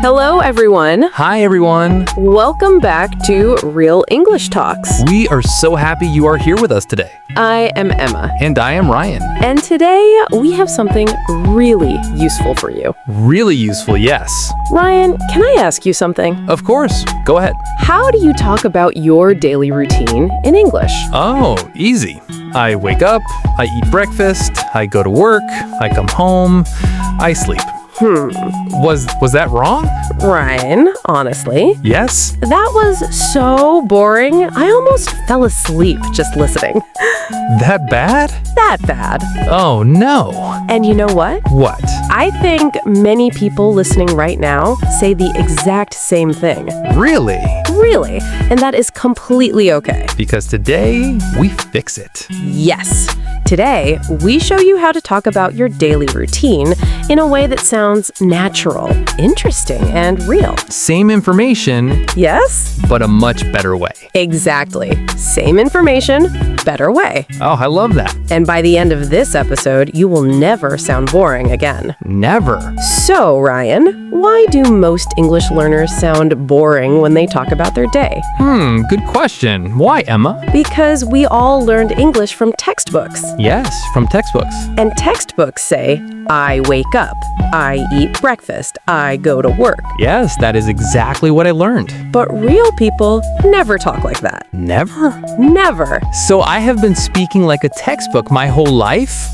Hello, everyone. Hi, everyone. Welcome back to Real English Talks. We are so happy you are here with us today. I am Emma. And I am Ryan. And today we have something really useful for you. Really useful, yes. Ryan, can I ask you something? Of course. Go ahead. How do you talk about your daily routine in English? Oh, easy. I wake up, I eat breakfast, I go to work, I come home, I sleep. Was that wrong? Ryan, honestly, Yes? that was so boring. I almost fell asleep just listening. That bad? That bad. Oh, no. And you know what? What? I think many people listening right now say the exact same thing. Really? Really. And that is completely okay. Because today, we fix it. Yes. Today, we show you how to talk about your daily routine in a way that sounds natural, interesting, and real. Same information, Yes? but a much better way. Exactly. Same information, better way. Oh, I love that. And by the end of this episode, you will never sound boring again. Never. So, Ryan, why do most English learners sound boring when they talk about their day? Good question. Why, Emma? Because we all learned English from textbooks. Yes, from textbooks. And textbooks say, I wake up, I eat breakfast, I go to work. Yes, that is exactly what I learned. But real people never talk like that. Never? Never. So I have been speaking like a textbook my whole life?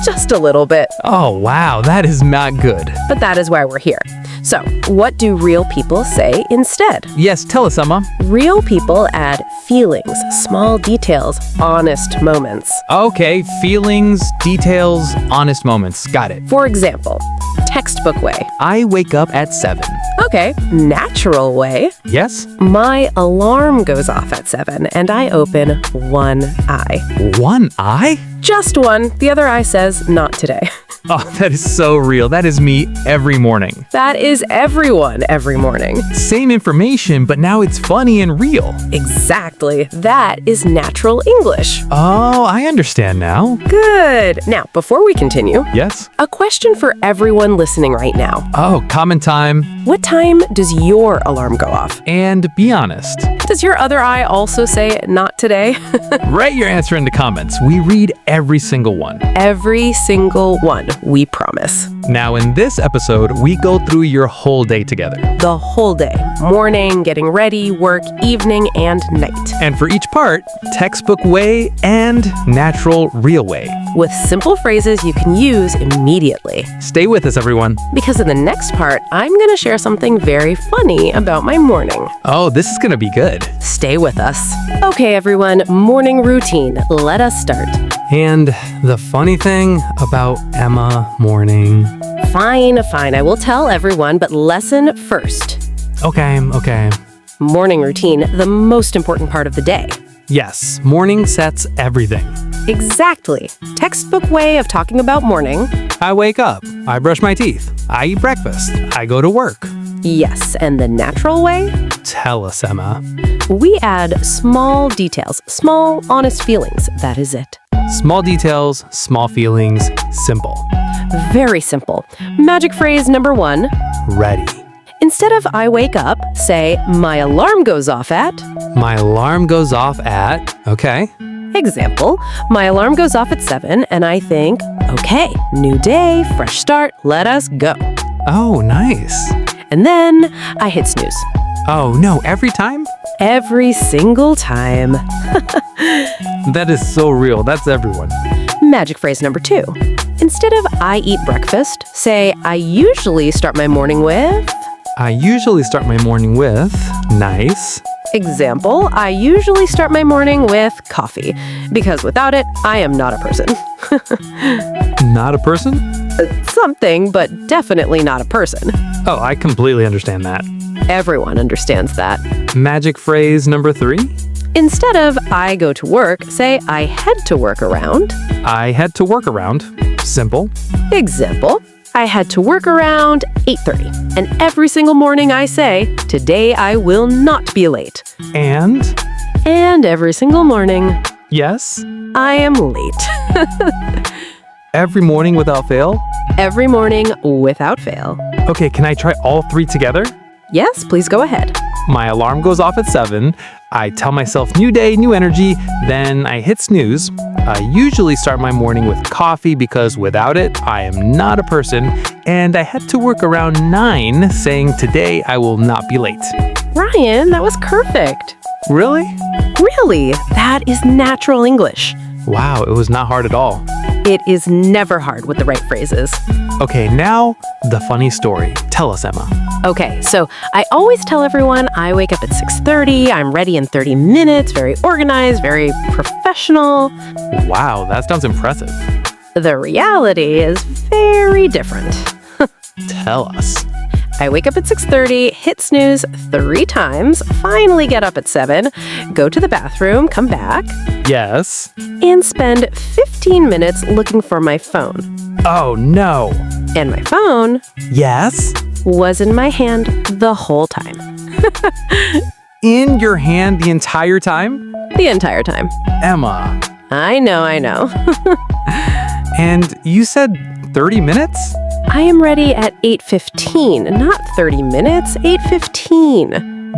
Just a little bit. Oh, wow, that is not good. But that is why we're here. So, what do real people say instead? Yes, tell us, Emma. Real people add feelings, small details, honest moments. Okay, feelings, details, honest moments. Got it. For example, textbook way. I wake up at 7. Okay, natural way. Yes? My alarm goes off at 7 and I open one eye. One eye? Just one. The other eye says, not today. Oh, that is so real. That is me every morning. That is everyone every morning. Same information, but now it's funny and real. Exactly. That is natural English. Oh, I understand now. Good. Now, before we continue, Yes? a question for everyone listening right now. Oh, common time. What time does your alarm go off? And be honest. Does your other eye also say, not today? Write your answer in the comments. We read every single one. Every single one, we promise. Now, in this episode, we go through your whole day together. The whole day. Morning, getting ready, work, evening, and night. And for each part, textbook way and natural real way. With simple phrases you can use immediately. Stay with us, everyone. Because in the next part, I'm going to share something very funny about my morning. Oh, this is gonna be good. Stay with us. Okay, everyone, morning routine. Let us start. And the funny thing about Emma morning. Fine. I will tell everyone, but lesson first. Okay. Morning routine, the most important part of the day. Yes, morning sets everything. Exactly. Textbook way of talking about morning. I wake up, I brush my teeth, I eat breakfast, I go to work. Yes, and the natural way? Tell us, Emma. We add small details, small, honest feelings. That is it. Small details, small feelings, simple. Very simple. Magic phrase number 1. Ready. Instead of I wake up, say my alarm goes off at. My alarm goes off at, okay. Example, my alarm goes off at 7 and I think, okay, new day, fresh start, let us go. Oh, nice. And then I hit snooze. Oh, no, every time? Every single time. That is so real, that's everyone. Magic phrase number 2. Instead of I eat breakfast, say I usually start my morning with. I usually start my morning with, nice. Example, I usually start my morning with coffee, because without it, I am not a person. Not a person? Something, but definitely not a person. Oh, I completely understand that. Everyone understands that. Magic phrase number 3. Instead of I go to work, say I head to work around. I head to work around. Simple. Example, I had to work around 8:30. And every single morning I say, today I will not be late. And? And every single morning, Yes? I am late. Every morning without fail? Every morning without fail. Okay, can I try all 3 together? Yes, please go ahead. My alarm goes off at 7. I tell myself new day, new energy. Then I hit snooze. I usually start my morning with coffee because without it, I am not a person. And I head to work around 9 saying today I will not be late. Ryan, that was perfect. Really? Really, that is natural English. Wow, it was not hard at all. It is never hard with the right phrases. Okay, now the funny story. Tell us, Emma. Okay, so I always tell everyone I wake up at 6:30, I'm ready in 30 minutes, very organized, very professional. Wow, that sounds impressive. The reality is very different. Tell us. I wake up at 6:30, hit snooze 3 times, finally get up at 7, go to the bathroom, come back, Yes. and spend 15 minutes looking for my phone. Oh, no. And my phone Yes? was in my hand the whole time. In your hand the entire time? The entire time. Emma. I know. And you said 30 minutes? I am ready at 8:15, not 30 minutes, 8:15.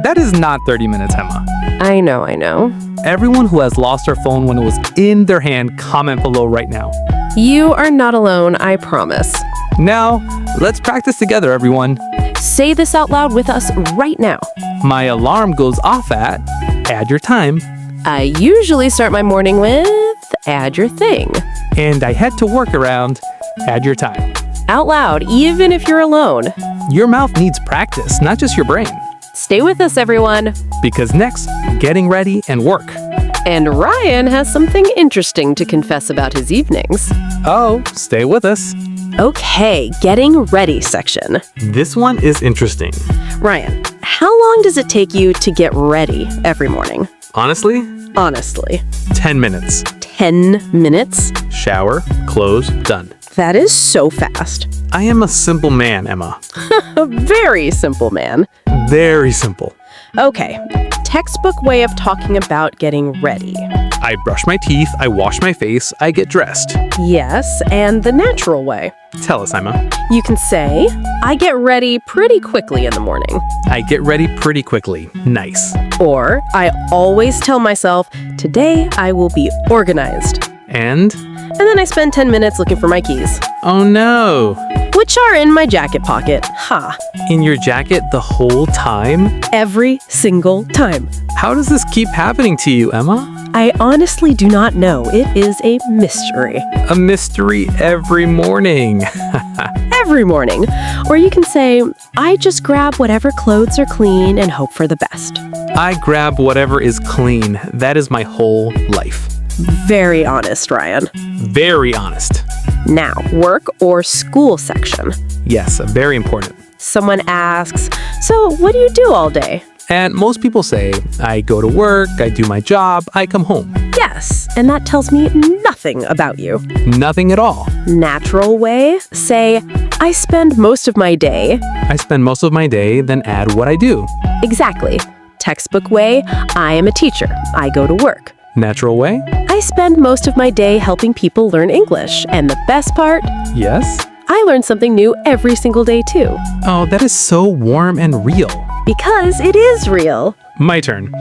That is not 30 minutes, Emma. I know. Everyone who has lost their phone when it was in their hand, comment below right now. You are not alone, I promise. Now, let's practice together, everyone. Say this out loud with us right now. My alarm goes off at, add your time, I usually start my morning with, add your thing. and I head to work around, add your time. Out loud, even if you're alone. Your mouth needs practice, not just your brain. Stay with us, everyone. Because next, getting ready and work. And Ryan has something interesting to confess about his evenings. Oh, stay with us. Okay, getting ready section. This one is interesting. Ryan, how long does it take you to get ready every morning? Honestly, Honestly, 10 minutes. 10 minutes? Shower, clothes, done. That is so fast. I am a simple man, Emma. A very simple man. Very simple. Okay, textbook way of talking about getting ready. I brush my teeth, I wash my face, I get dressed. Yes, and the natural way. Tell us, Emma. You can say, I get ready pretty quickly in the morning. I get ready pretty quickly. Nice. Or, I always tell myself, today I will be organized. And? And then I spend 10 minutes looking for my keys, Oh no! which are in my jacket pocket. Ha! In your jacket the whole time? Every single time. How does this keep happening to you, Emma? I honestly do not know. It is a mystery. A mystery every morning. Every morning. Or you can say, I just grab whatever clothes are clean and hope for the best. I grab whatever is clean. That is my whole life. Very honest, Ryan. Very honest. Now, work or school section. Yes, very important. Someone asks, so what do you do all day? And most people say, I go to work, I do my job, I come home. Yes, and that tells me nothing about you. Nothing at all. Natural way, say, I spend most of my day. I spend most of my day, then add what I do. Exactly. Textbook way, I am a teacher. I go to work. Natural way? I spend most of my day helping people learn English. And the best part, Yes. I learn something new every single day too. Oh, that is so warm and real. Because it is real. My turn.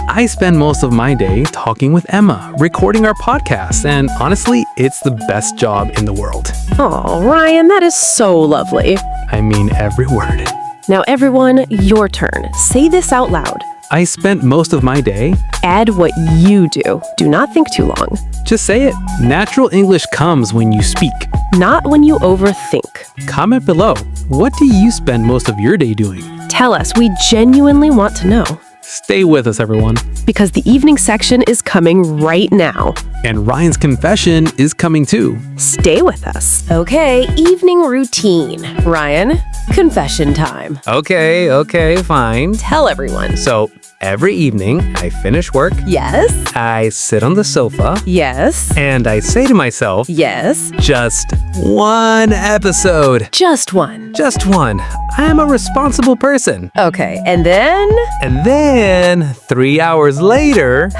I spend most of my day talking with Emma, recording our podcast, and honestly, it's the best job in the world. Oh, Ryan, that is so lovely. I mean every word. Now everyone, your turn. Say this out loud. I spent most of my day. Add what you do. Do not think too long. Just say it. Natural English comes when you speak. Not when you overthink. Comment below. What do you spend most of your day doing? Tell us. We genuinely want to know. Stay with us, everyone. Because the evening section is coming right now. And Ryan's confession is coming too. Stay with us. Okay, evening routine. Ryan, confession time. Okay, fine. Tell everyone. So, Every evening, I finish work, Yes. I sit on the sofa, Yes. and I say to myself, Yes. just one episode. Just one. Just one. I am a responsible person. Okay, and then? And then, 3 hours later,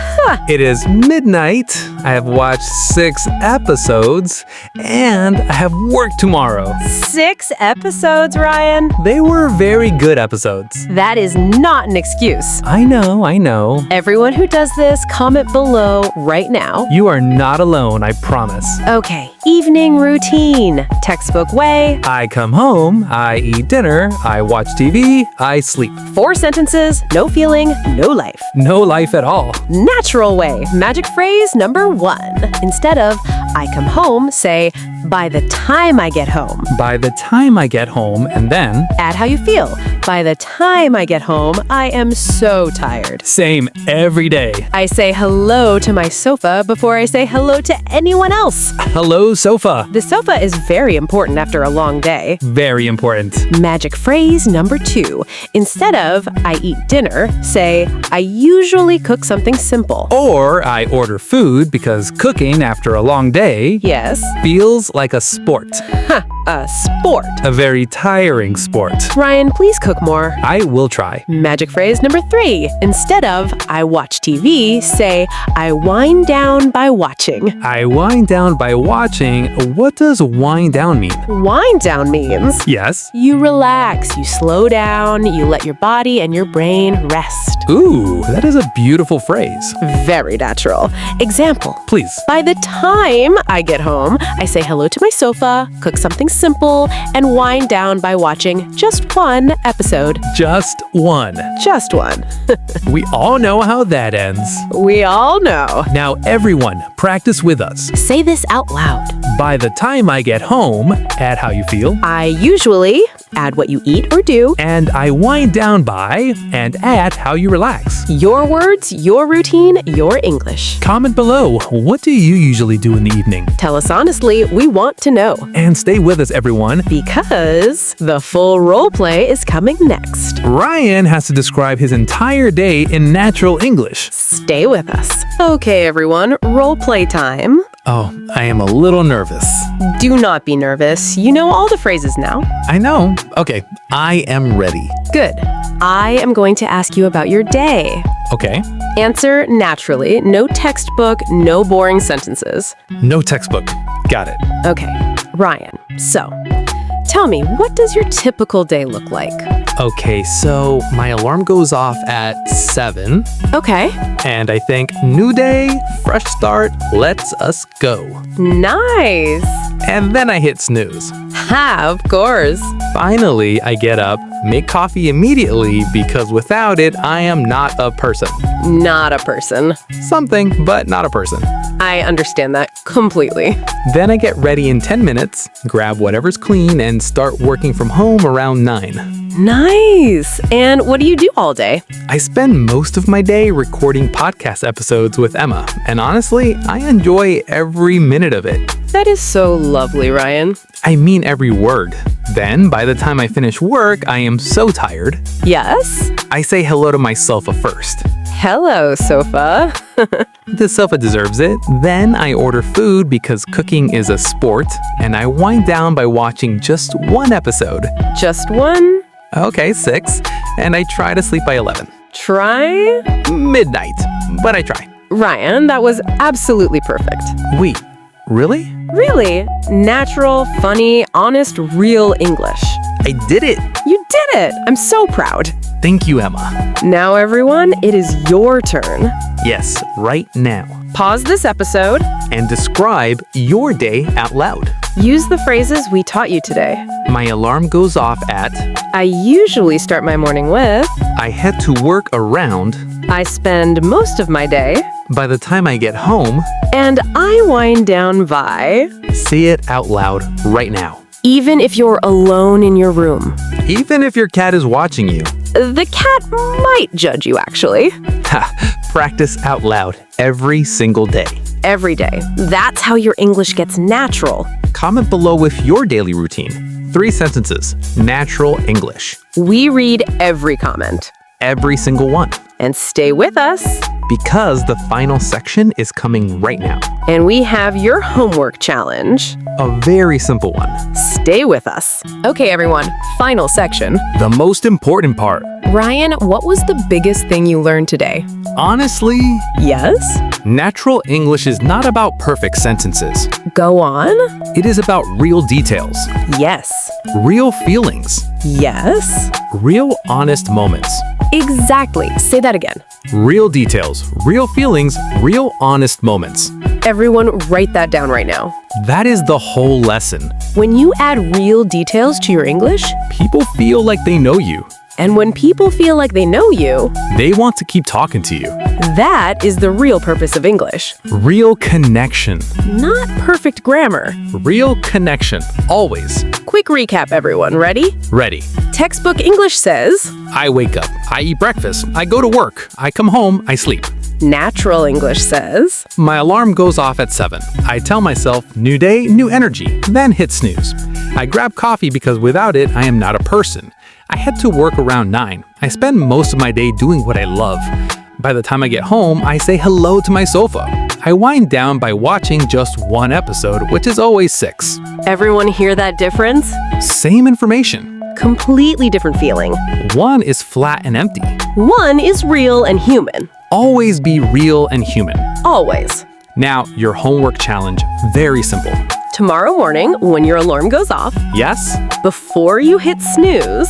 it is midnight. I have watched 6 episodes, and I have work tomorrow. 6 episodes, Ryan? They were very good episodes. That is not an excuse. I know. Everyone who does this, comment below right now. You are not alone, I promise. Okay, evening routine. Textbook way. I come home, I eat dinner, I watch TV, I sleep. 4 sentences, no feeling, no life. No life at all. Natural way. Magic phrase number 1. Instead of I come home, say by the time I get home. By the time I get home, and then Add how you feel. By the time I get home, I am so tired. same every day. I say hello to my sofa before I say hello to anyone else. Hello, sofa. The sofa is very important after a long day. Very important. Magic phrase number 2. Instead of I eat dinner, say I usually cook something simple. Or I order food because cooking after a long day Yes. feels like a sport. A sport. A very tiring sport. Ryan, please cook more. I will try. Magic phrase number 3. Instead of I watch TV, say I wind down by watching. I wind down by watching. What does wind down mean? Wind down means Yes. you relax, you slow down, you let your body and your brain rest. Ooh, that is a beautiful phrase. Very natural. Example. Please. By the time I get home, I say hello to my sofa, cook something simple, and wind down by watching just one episode. Just one. Just one. We all know how that ends. We all know. Now, everyone, practice with us. Say this out loud. By the time I get home, add how you feel. I usually add what you eat or do. And I wind down by and add how you relax. Your words, your routine, your English. Comment below, what do you usually do in the evening? Tell us honestly, we want to know. And stay with us, everyone. Because the full role play is coming next. Ryan has to describe his entire day in natural English. Stay with us. Okay, everyone, role play time. Oh, I am a little nervous. Do not be nervous. You know all the phrases now. I know. Okay, I am ready. Good. I am going to ask you about your day. Okay, Answer naturally. No textbook, no boring sentences. no textbook. Got it. Okay, Ryan. So, tell me, what does your typical day look like? Okay, so my alarm goes off at 7, Okay. and I think, new day, fresh start, let's us go. Nice. And then I hit snooze. Ha, of course. Finally, I get up, make coffee immediately because without it, I am not a person. Not a person. Something, but not a person. I understand that completely. Then I get ready in 10 minutes, grab whatever's clean, and start working from home around 9. Nice. And what do you do all day? I spend most of my day recording podcast episodes with Emma, and honestly, I enjoy every minute of it. That is so lovely, Ryan. I mean every word. Then, by the time I finish work, I am so tired. Yes? I say hello to my sofa first. Hello, sofa. The sofa deserves it. Then I order food because cooking is a sport, and I wind down by watching just one episode. Just one? Okay, 6. And I try to sleep by 11. Try? Midnight. But I try. Ryan, that was absolutely perfect. Wait, really? Really? Natural, funny, honest, real English. I did it! You did it! I'm so proud. Thank you, Emma. Now, everyone, it is your turn. Yes, right now. Pause this episode. And describe your day out loud. Use the phrases we taught you today. My alarm goes off at. I usually start my morning with. I head to work around. I spend most of my day. By the time I get home. And I wind down by. Say it out loud right now. Even if you're alone in your room. Even if your cat is watching you. The cat might judge you, actually. Ha! Practice out loud every single day. Every day. That's how your English gets natural. Comment below with your daily routine. 3 sentences. Natural English. We read every comment. every single one. And stay with us. Because the final section is coming right now. And we have your homework challenge. A very simple one. Stay with us. Okay, everyone, final section. The most important part. Ryan, what was the biggest thing you learned today? Honestly, Yes? natural English is not about perfect sentences. Go on? It is about real details, Yes. real feelings, Yes? real honest moments. Exactly. Say that again. Real details, real feelings, real honest moments. Everyone, write that down right now. That is the whole lesson. When you add real details to your English, People feel like they know you. and when people feel like they know you, They want to keep talking to you. that is the real purpose of English. Real connection. Not perfect grammar. Real connection. Always. Quick recap, everyone. Ready? Ready. Textbook English says, I wake up. I eat breakfast. I go to work. I come home. I sleep. natural English says, My alarm goes off at 7. I tell myself, new day, new energy, then hit snooze. I grab coffee because without it, I am not a person. I head to work around 9. I spend most of my day doing what I love. By the time I get home, I say hello to my sofa. I wind down by watching just one episode, which is always 6. everyone hear that difference? Same information. Completely different feeling. One is flat and empty. One is real and human. Always be real and human. Always. Now, your homework challenge, very simple. Tomorrow morning, when your alarm goes off, Yes? before you hit snooze,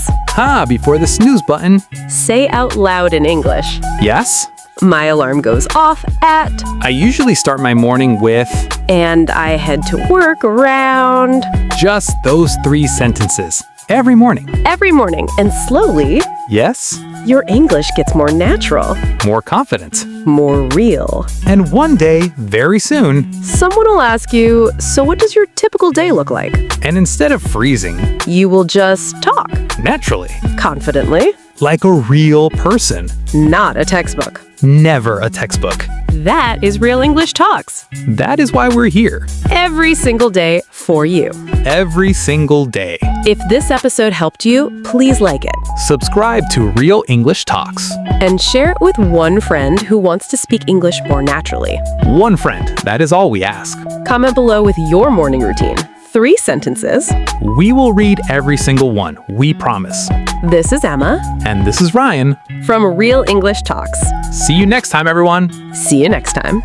Before the snooze button. say out loud in English, Yes? my alarm goes off at, I usually start my morning with and I head to work around just those 3 sentences. Every morning. every morning. And slowly, Yes? your English gets more natural, More confident. more real. And one day, very soon, Someone will ask you, so what does your typical day look like? and instead of freezing, You will just talk naturally, confidently, like a real person. not a textbook. Never a textbook. That is Real English Talks. That is why we're here. Every single day for you. Every single day. If this episode helped you, please like it Subscribe to Real English Talks. and share it with one friend who wants to speak English more naturally. One friend, that is all we ask. Comment below with your morning routine. 3 sentences. We will read every single one, we promise. This is Emma And this is Ryan. from Real English Talks. See you next time, everyone. See you next time.